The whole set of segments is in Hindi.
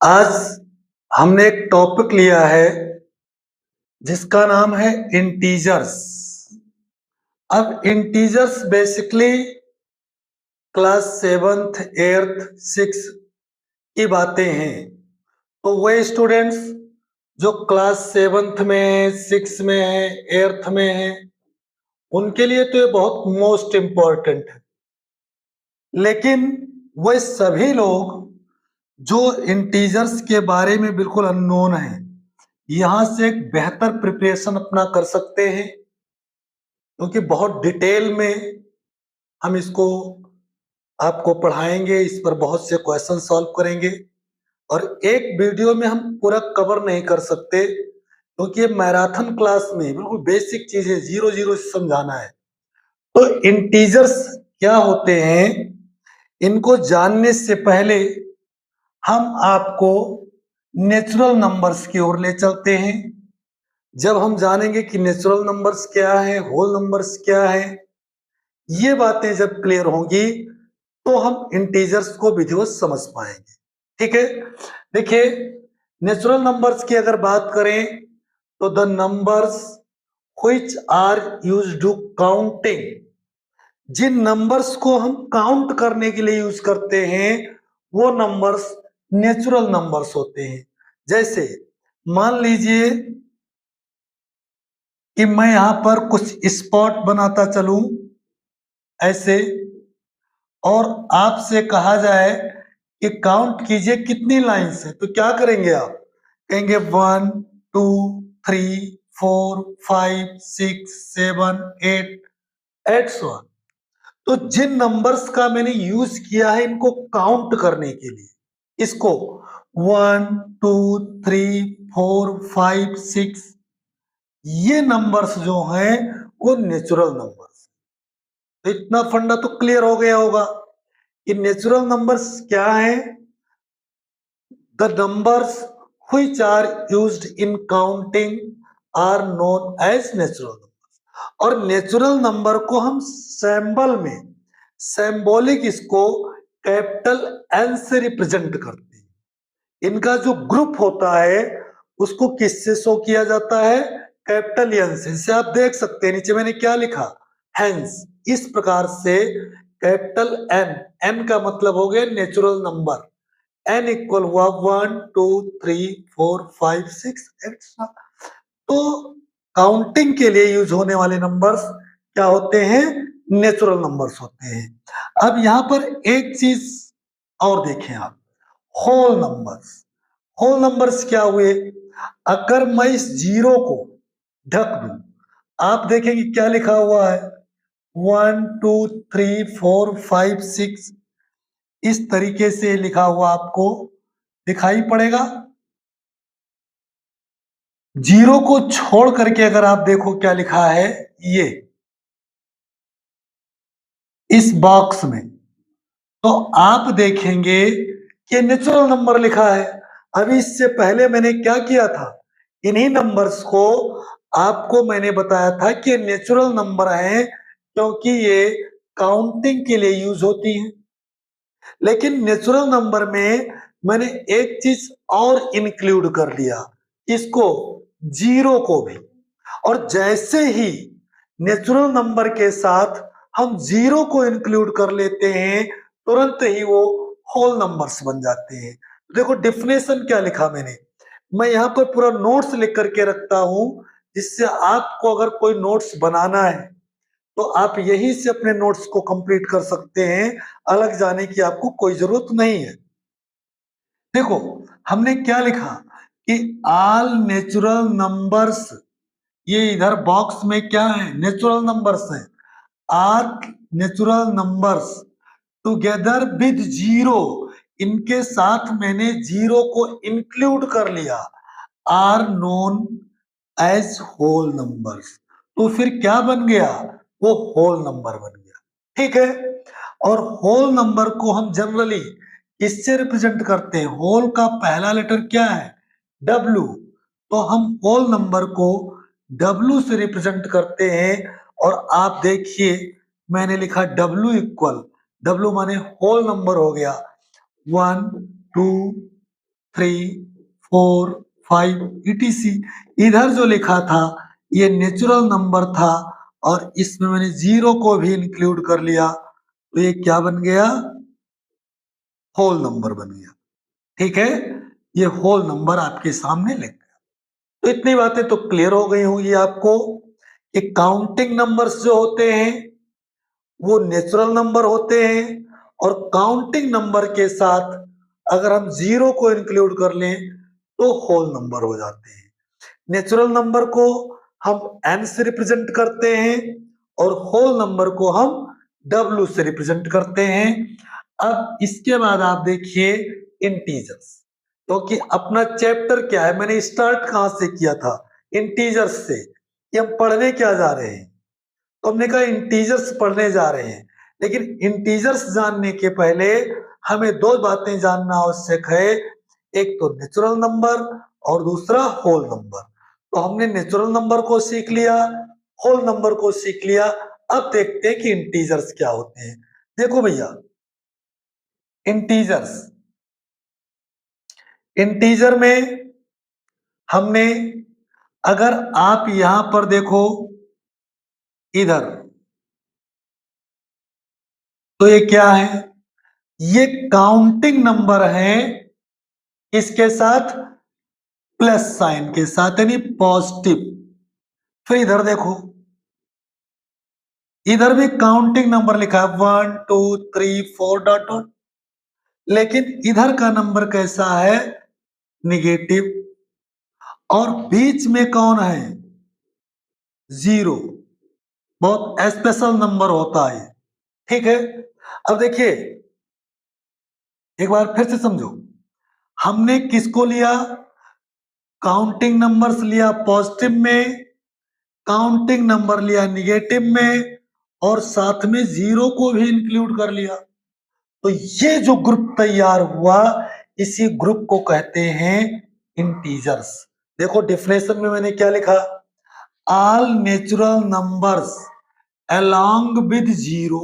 आज हमने एक टॉपिक लिया है जिसका नाम है इंटीजर्स। अब integers basically class seventh eighth six की बातें हैं। तो वही स्टूडेंट्स जो क्लास सेवन्थ में है, सिक्स में है, एट्थ में है, उनके लिए तो ये बहुत मोस्ट इम्पॉर्टेंट है। लेकिन वह सभी लोग जो इंटीजर्स के बारे में बिल्कुल अननोन है, यहाँ से एक बेहतर प्रिपरेशन अपना कर सकते हैं, क्योंकि बहुत डिटेल में हम इसको आपको पढ़ाएंगे, इस पर बहुत से क्वेश्चन सॉल्व करेंगे और एक वीडियो में हम पूरा कवर नहीं कर सकते, क्योंकि ये मैराथन क्लास में बिल्कुल बेसिक चीजें जीरो जीरो से समझाना है। तो इंटीजर्स क्या होते हैं, इनको जानने से पहले हम आपको नेचुरल नंबर्स की ओर ले चलते हैं। जब हम जानेंगे कि नेचुरल नंबर्स क्या है, होल नंबर्स क्या है, ये बातें जब क्लियर होंगी तो हम इंटीजर्स को विधिवत समझ पाएंगे। ठीक है, देखिए नेचुरल नंबर्स की अगर बात करें तो the numbers which are used to counting, जिन नंबर्स को हम काउंट करने के लिए यूज करते हैं वो नंबर्स नेचुरल नंबर्स होते हैं। जैसे मान लीजिए कि मैं यहां पर कुछ स्पॉट बनाता चलूं ऐसे, और आपसे कहा जाए कि काउंट कीजिए कितनी लाइंस है, तो क्या करेंगे आप? कहेंगे 1 2 3 4 5 6 7 8 8 तो जिन नंबर्स का मैंने यूज किया है इनको काउंट करने के लिए, इसको 1 2 3 4 5 6, ये नंबर्स जो हैं वो नेचुरल नंबर्स। तो इतना फंडा तो क्लियर हो गया होगा कि नेचुरल नंबर्स क्या है। The numbers which are used in counting are known as natural numbers. और नेचुरल नंबर को हम सिंबल में, सिंबॉलिक, इसको कैपिटल एन से रिप्रेजेंट करते हैं। इनका जो ग्रुप होता है उसको किससे शो किया जाता है? कैपिटल एन से। इसे आप देख सकते हैं, नीचे मैंने क्या लिखा, हेंस। इस प्रकार से कैपिटल एन, एन का मतलब हो गया नेचुरल नंबर, एन इक्वल हुआ 1 2 3 4 5 6 एक्स्ट्रा। तो काउंटिंग के लिए यूज होने वाले नंबर्स क्या होते हैं? नेचुरल नंबर्स होते हैं। अब यहां पर एक चीज और देखें आप, होल नंबर्स। होल नंबर्स क्या हुए? अगर मैं इस जीरो को ढक दूं, आप देखेंगे क्या लिखा हुआ है, 1 2 3 4 5 6, इस तरीके से लिखा हुआ आपको दिखाई पड़ेगा। जीरो को छोड़ करके अगर आप देखो क्या लिखा है, ये इस बॉक्स में, तो आप देखेंगे कि नेचुरल नंबर लिखा है। अभी इससे पहले मैंने क्या किया था, इन्हीं नंबर्स को आपको मैंने बताया था कि नेचुरल नंबर है, क्योंकि ये काउंटिंग के लिए यूज होती है। लेकिन नेचुरल नंबर में मैंने एक चीज और इंक्लूड कर लिया, इसको, जीरो को भी। और जैसे ही नेचुरल नंबर के साथ हम जीरो को इंक्लूड कर लेते हैं, तुरंत ही वो होल नंबर्स बन जाते हैं। देखो डिफिनेशन क्या लिखा मैंने, मैं यहाँ पर पूरा नोट्स लिख करके रखता हूं, जिससे आपको अगर कोई नोट्स बनाना है तो आप यहीं से अपने नोट्स को कंप्लीट कर सकते हैं, अलग जाने की आपको कोई जरूरत नहीं है। देखो हमने क्या लिखा कि ऑल नेचुरल नंबर्स, ये इधर बॉक्स में क्या है, नेचुरल नंबर्स है, are natural numbers together with zero, इनके साथ मैंने जीरो को इंक्लूड कर लिया, are known as whole numbers. तो फिर क्या बन गया, वो होल नंबर बन गया। ठीक है, और होल नंबर को हम जनरली इससे रिप्रेजेंट करते हैं, होल का पहला लेटर क्या है, डब्ल्यू, तो हम होल नंबर को डब्ल्यू से रिप्रेजेंट करते हैं। और आप देखिए मैंने लिखा डब्ल्यू इक्वल, डब्ल्यू माने होल नंबर हो गया, 1 2 3 4 5 etc। इधर जो लिखा था ये नेचुरल नंबर था और इसमें मैंने जीरो को भी इंक्लूड कर लिया, तो ये क्या बन गया? होल नंबर बन गया। ठीक है, ये होल नंबर आपके सामने लिख गया। तो इतनी बातें तो क्लियर हो गई होंगी आपको कि काउंटिंग नंबर्स जो होते हैं वो नेचुरल नंबर होते हैं और काउंटिंग नंबर के साथ अगर हम जीरो को इंक्लूड कर लें तो होल नंबर हो जाते हैं। नेचुरल नंबर को हम n से रिप्रेजेंट करते हैं और होल नंबर को हम w से रिप्रेजेंट करते हैं। अब इसके बाद आप देखिए इंटीजर्स, क्योंकि तो अपना चैप्टर क्या है, मैंने स्टार्ट कहां से किया था? इंटीजर्स से, कि हम पढ़ने क्या जा रहे हैं। तो हमने कहा इंटीजर्स पढ़ने जा रहे हैं, लेकिन इंटीजर्स जानने के पहले हमें दो बातें जानना आवश्यक है, एक तो नेचुरल नंबर और दूसरा होल नंबर। तो हमने नेचुरल नंबर को सीख लिया, होल नंबर को सीख लिया। अब देखते हैं कि इंटीजर्स क्या होते हैं। देखो भैया, इंटीजर्स, इंटीजर में हमने, अगर आप यहां पर देखो इधर, तो ये क्या है? ये काउंटिंग नंबर है, इसके साथ प्लस साइन के साथ, यानी पॉजिटिव। फिर इधर देखो, इधर भी काउंटिंग नंबर लिखा है 1 2 3 4 डॉट डॉट, लेकिन इधर का नंबर कैसा है? निगेटिव। और बीच में कौन है? जीरो। बहुत स्पेशल नंबर होता है। ठीक है, अब देखिए एक बार फिर से समझो, हमने किसको लिया? काउंटिंग नंबर्स लिया पॉजिटिव में, काउंटिंग नंबर लिया निगेटिव में, और साथ में जीरो को भी इंक्लूड कर लिया। तो ये जो ग्रुप तैयार हुआ, इसी ग्रुप को कहते हैं इंटीजर्स। देखो डेफिनेशन में मैंने क्या लिखा? All natural numbers along with zero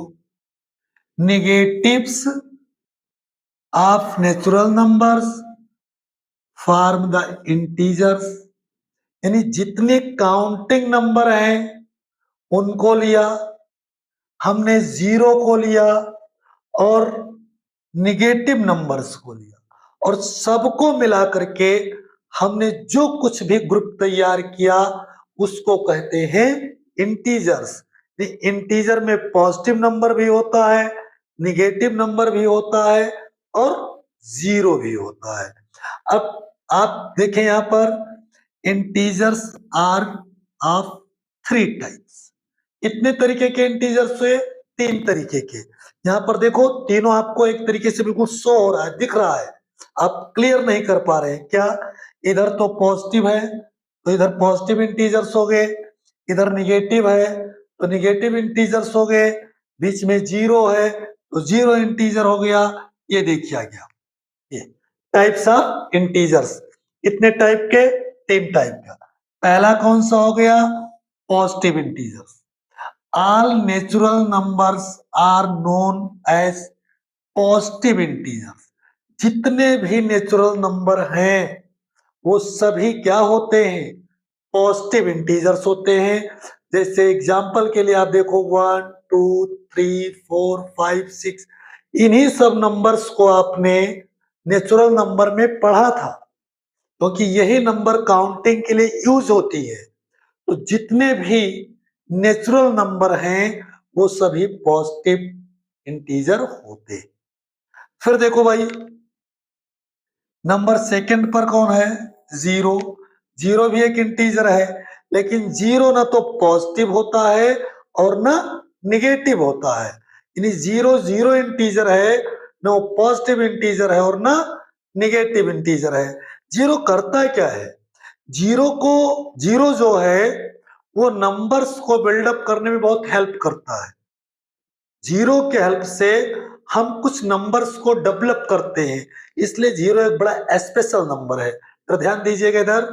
negatives of natural numbers form the integers। यानी जितने काउंटिंग नंबर हैं उनको लिया हमने, जीरो को लिया और निगेटिव नंबर्स को लिया, और सबको मिला करके हमने जो कुछ भी ग्रुप तैयार किया उसको कहते हैं इंटीजर्स। इंटीजर में पॉजिटिव नंबर भी होता है, निगेटिव नंबर भी होता है और जीरो भी होता है। अब आप देखें यहां पर, इंटीजर्स आर ऑफ 3 टाइप्स। कितने तरीके के इंटीजर्स हुए? 3 तरीके के। यहाँ पर देखो तीनों आपको एक तरीके से बिल्कुल शो हो रहा है, दिख रहा है, आप क्लियर नहीं कर पा रहे हैं क्या? इधर तो पॉजिटिव है तो इधर पॉजिटिव इंटीजर्स हो गए, इधर निगेटिव है तो निगेटिव इंटीजर्स हो गए, बीच में जीरो है तो जीरो इंटीजर हो गया। ये देखिए आ गया, ये टाइप्स ऑफ इंटीजर्स। कितने टाइप के? 3 टाइप का। पहला कौन सा हो गया? Positive integers. All natural numbers are known as positive integers। जितने भी नेचुरल नंबर हैं वो सभी क्या होते हैं? पॉजिटिव इंटीजर्स होते हैं। जैसे एग्जांपल के लिए आप देखो 1 2 3 4 5 6, इन्हीं सब नंबर्स को आपने नेचुरल नंबर में पढ़ा था, क्योंकि यही नंबर काउंटिंग के लिए यूज होती है। तो जितने भी नेचुरल नंबर हैं वो सभी पॉजिटिव इंटीजर होते। फिर देखो भाई, नंबर सेकंड पर कौन है? जीरो। जीरो भी एक इंटीजर है, लेकिन जीरो ना तो पॉजिटिव होता है और ना निगेटिव होता है। यानी जीरो जीरो इंटीजर है, ना वो पॉजिटिव इंटीजर है और ना निगेटिव इंटीजर है। जीरो करता क्या है? जीरो जो है वो नंबर्स को बिल्डअप करने में बहुत हेल्प करता है। जीरो के हेल्प से हम कुछ नंबर्स को डेवलप करते हैं, इसलिए जीरो एक बड़ा स्पेशल नंबर है। तो ध्यान दीजिएगा इधर,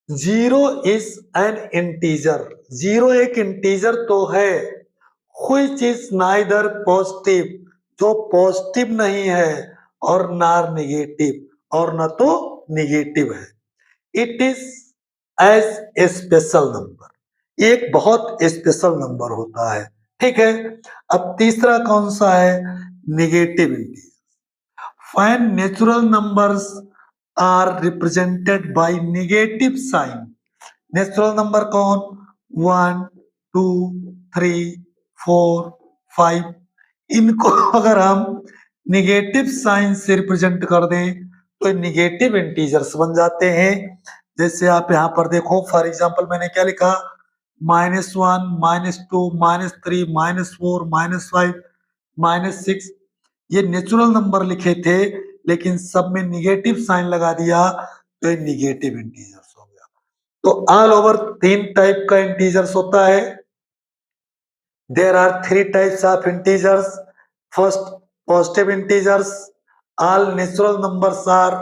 zero is an integer. Zero एक इंटीजर तो है, व्हिच इज नाइदर पॉजिटिव, जो पॉजिटिव नहीं है और नार नेगेटिव, और ना तो निगेटिव है। It is as a special number, एक बहुत स्पेशल नंबर होता है। ठीक है, अब तीसरा कौन सा है? Negative integer. Fine natural numbers are represented by negative sign. Natural number कौन? 1, 2, 3, 4, 5। इनको अगर हम निगेटिव साइन से रिप्रेजेंट कर दें तो निगेटिव इंटीजर्स बन जाते हैं। जैसे आप यहाँ पर देखो, फॉर एग्जांपल मैंने क्या लिखा? -1, -2, -3, -4, -5, -6। ये नेचुरल नंबर लिखे थे, लेकिन सब में निगेटिव साइन लगा दिया तो ये निगेटिव इंटीजर्स हो गया। तो ऑल ओवर 3 टाइप का इंटीजर्स होता है। There are 3 types of integers. First, positive integers. All natural numbers are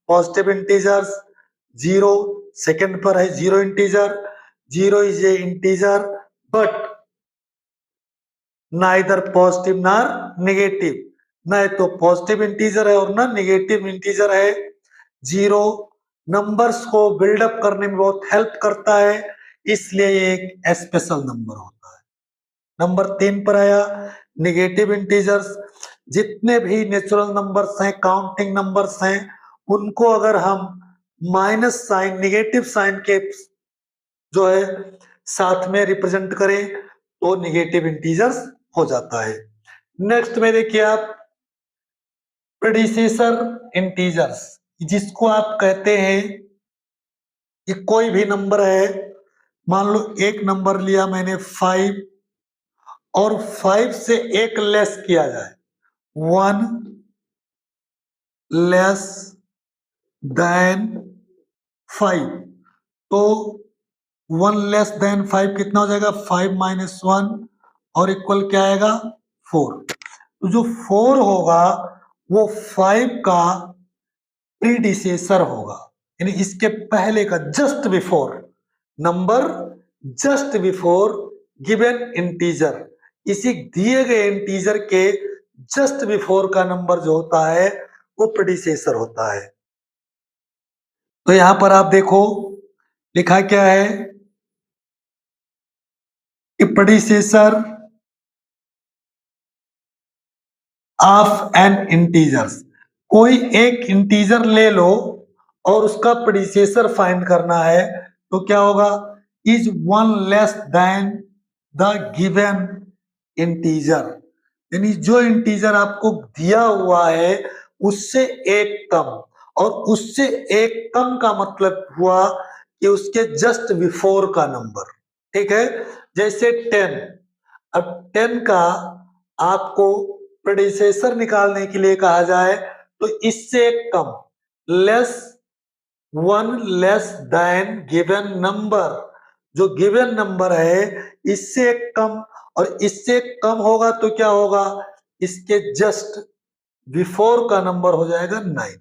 positive integers. 0, second पर है 0 integer. 0 is a integer, but neither positive nor negative. न तो पॉजिटिव इंटीजर है और ना नेगेटिव इंटीजर है। 0 नंबर्स को बिल्डअप करने में बहुत हेल्प करता है, इसलिए ये एक स्पेशल नंबर होता है। नंबर 3 पर आया निगेटिव इंटीजर्स। जितने भी नेचुरल नंबर्स हैं, काउंटिंग नंबर्स हैं, उनको अगर हम माइनस साइन, निगेटिव साइन के जो है साथ में रिप्रेजेंट करें तो निगेटिव इंटीजर्स हो जाता है। नेक्स्ट में देखिए आप प्रेडिसेसर इंटीजर्स, जिसको आप कहते हैं कि कोई भी नंबर है, मान लो एक नंबर लिया मैंने 5 और 5 से एक लेस किया जाए, 1 लेस देन 5, तो 1 लेस देन 5 कितना हो जाएगा? 5 माइनस 1 और इक्वल क्या आएगा? 4। तो जो 4 होगा वो 5 का प्रीडिसेसर होगा, यानी इसके पहले का, just before number, just before given integer, इसी दिए गए इंटीजर के जस्ट बिफोर का नंबर जो होता है वो प्रीडिसेसर होता है। तो यहां पर आप देखो लिखा क्या है कि प्रीडिसेसर ऑफ एन इंटीजर्स, कोई एक इंटीजर ले लो और उसका प्रीडिसेसर फाइंड करना है, तो क्या होगा? Is 1 less then the given integer, यानी जो इंटीजर आपको दिया हुआ है उससे एक कम, और उससे एक कम का मतलब हुआ कि उसके जस्ट बिफोर का नंबर। ठीक है, जैसे 10, अब 10 का आपको प्रेडिसेसर निकालने के लिए कहा जाए तो इससे एक कम, less 1 less than given number, जो गिवन नंबर है इससे एक कम, और इससे कम होगा तो क्या होगा? इसके जस्ट बिफोर का नंबर हो जाएगा 9।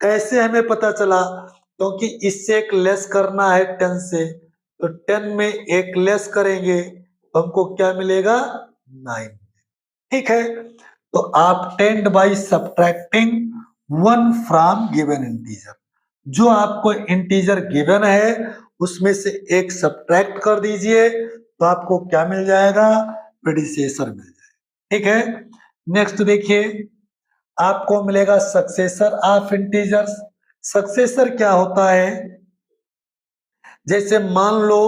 कैसे हमें पता चला? क्योंकि इससे एक लेस करना है 10 से, तो 10 में एक लेस करेंगे तो हमको क्या मिलेगा? 9। ठीक है, तो आप tend by subtracting 1 from given integer, जो आपको इंटीजर गिवन है उसमें से एक सब्ट्रैक्ट कर दीजिए तो आपको क्या मिल जाएगा? प्रेडिसेसर मिल जाएगा। ठीक है, नेक्स्ट देखिए आपको मिलेगा सक्सेसर ऑफ इंटीजर्स। सक्सेसर क्या होता है? जैसे मान लो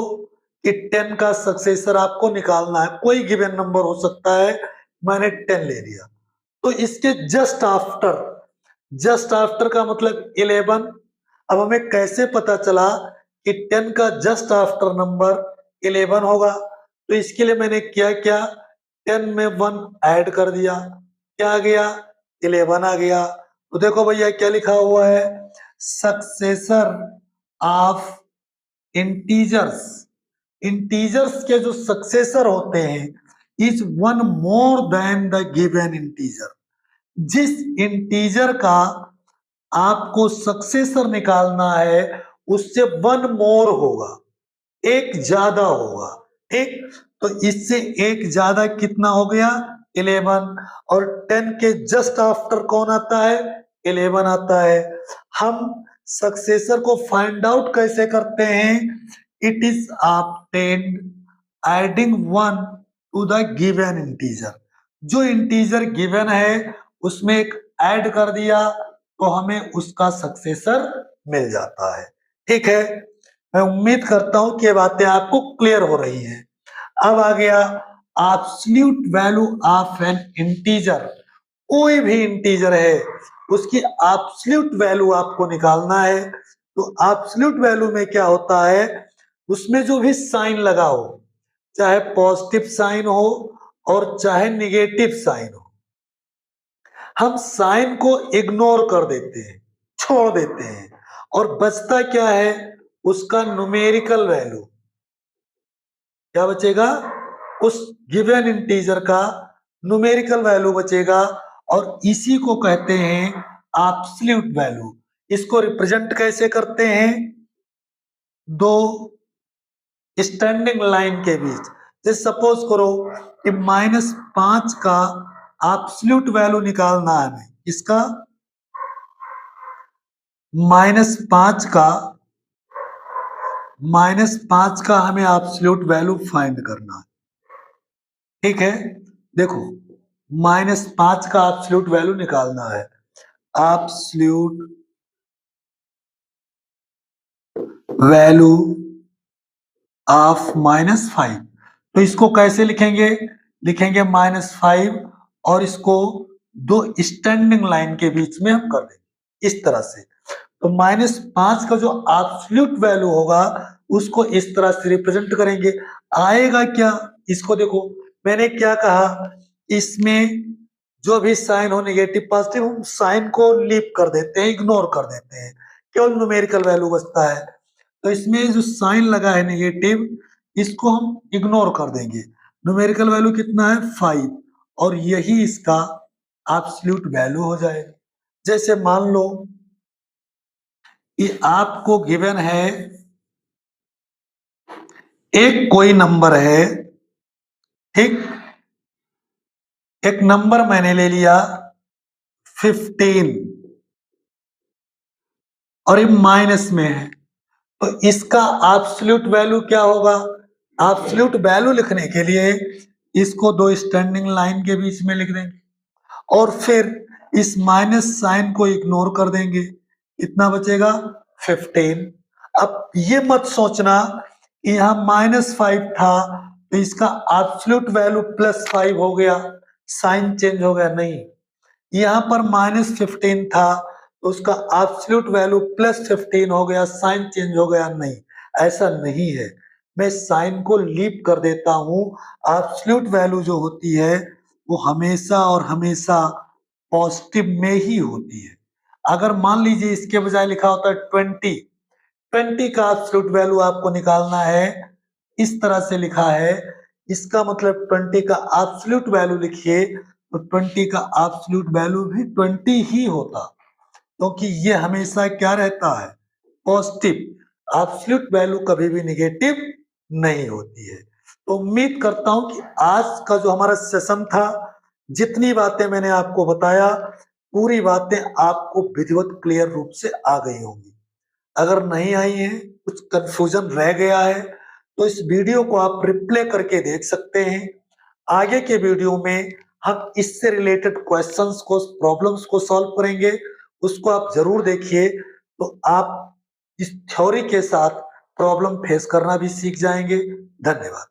कि 10 का सक्सेसर आपको निकालना है, कोई गिवन नंबर हो सकता है, मैंने 10 ले लिया, तो इसके जस्ट आफ्टर, जस्ट आफ्टर का मतलब 11। अब हमें कैसे पता चला कि 10 का जस्ट आफ्टर नंबर 11 होगा? तो इसके लिए मैंने क्या किया, 10 में 1 ऐड कर दिया, क्या आ गया? 11 आ गया। तो देखो भैया क्या लिखा हुआ है, सक्सेसर ऑफ इंटीजर्स, इंटीजर्स के जो सक्सेसर होते हैं is 1 more than the given integer. जिस इंटीजर का आपको सक्सेसर निकालना है उससे 1 मोर होगा, एक ज्यादा होगा। ठीक, तो इससे एक ज्यादा कितना हो गया? 11। और 10 के जस्ट आफ्टर कौन आता है? 11 आता है। हम सक्सेसर को फाइंड आउट कैसे करते हैं? It is obtained adding 1 to the given integer. जो इंटीजर गिवन है उसमें एक ऐड कर दिया तो हमें उसका सक्सेसर मिल जाता है। ठीक है, मैं उम्मीद करता हूं कि ये बातें आपको क्लियर हो रही हैं। अब आ गया absolute value of N integer. कोई भी इंटीजर है उसकी एब्सोल्यूट वैल्यू आपको निकालना है। तो एब्सोल्यूट वैल्यू में क्या होता है, उसमें जो भी साइन लगा हो, चाहे पॉजिटिव साइन हो और चाहे निगेटिव साइन हो, हम साइन को इग्नोर कर देते हैं, छोड़ देते हैं, और बचता क्या है, उसका न्यूमेरिकल वैल्यू। क्या बचेगा? उस गिवन इंटीजर का न्यूमेरिकल वैल्यू बचेगा, और इसी को कहते हैं एब्सोल्यूट वैल्यू। इसको रिप्रेजेंट कैसे करते हैं? दो स्टैंडिंग लाइन के बीच। जैसे सपोज करो कि -5 का एब्सोल्यूट वैल्यू निकालना है हमें। इसका -5 का हमें एब्सोल्यूट वैल्यू फाइंड करना है। ठीक है, देखो -5 का एब्सोल्यूट वैल्यू निकालना है। एब्सोल्यूट वैल्यू ऑफ -5, तो इसको कैसे लिखेंगे? लिखेंगे -5 और इसको दो स्टैंडिंग लाइन के बीच में हम कर देंगे इस तरह से। तो -5 का जो एब्सोल्यूट वैल्यू होगा उसको इस तरह से रिप्रेजेंट करेंगे। आएगा क्या? इसको देखो, मैंने क्या कहा, इसमें जो भी साइन हो नेगेटिव पॉजिटिव, हम साइन को लीप कर देते हैं, इग्नोर कर देते हैं, केवल न्यूमेरिकल वैल्यू बचता है। तो इसमें जो साइन लगा है नेगेटिव, इसको हम इग्नोर कर देंगे। न्यूमेरिकल वैल्यू कितना है? 5, और यही इसका एब्सोल्यूट वैल्यू हो जाएगा। जैसे मान लो कि आपको गिवन है एक कोई नंबर है, ठीक, एक नंबर मैंने ले लिया 15 और ये माइनस में है, तो इसका एब्सोल्यूट वैल्यू क्या होगा? एब्सोल्यूट वैल्यू लिखने के लिए इसको दो स्टैंडिंग लाइन के बीच में लिख देंगे और फिर इस माइनस साइन को इग्नोर कर देंगे। कितना बचेगा? 15। अब ये मत सोचना कि यहाँ -5 था तो इसका एब्सोल्यूट वैल्यू +5 हो गया, साइन चेंज हो गया। नहीं, यहाँ पर -15 था तो उसका एब्सोल्यूट वैल्यू +15 हो गया, साइन चेंज हो गया। नहीं, ऐसा नहीं है। मैं साइन को लीप कर देता हूं। एब्सोल्यूट वैल्यू जो होती है वो हमेशा और हमेशा पॉजिटिव में ही होती है। अगर मान लीजिए इसके बजाय लिखा होता है 20 का एब्सोल्यूट वैल्यू आपको निकालना है, इस तरह से लिखा है, इसका मतलब 20 का एब्सोल्यूट वैल्यू लिखिए तो 20 का एब्सोल्यूट वैल्यू भी 20 ही होता, क्योंकि ये हमेशा क्या रहता है? पॉजिटिव। एब्सोल्यूट वैल्यू कभी भी नेगेटिव नहीं होती है। तो उम्मीद करता हूं कि आज का जो हमारा सेशन था, जितनी बातें मैंने आपको बताया, पूरी बातें आपको विधिवत क्लियर रूप से आ गई होंगी। अगर नहीं आई है, कुछ कंफ्यूजन रह गया है, तो इस वीडियो को आप रिप्ले करके देख सकते हैं। आगे के वीडियो में हम इससे रिलेटेड क्वेश्चंस को, प्रॉब्लम्स को सॉल्व करेंगे, उसको आप जरूर देखिए। तो आप इस थ्योरी के साथ प्रॉब्लम फेस करना भी सीख जाएंगे। धन्यवाद।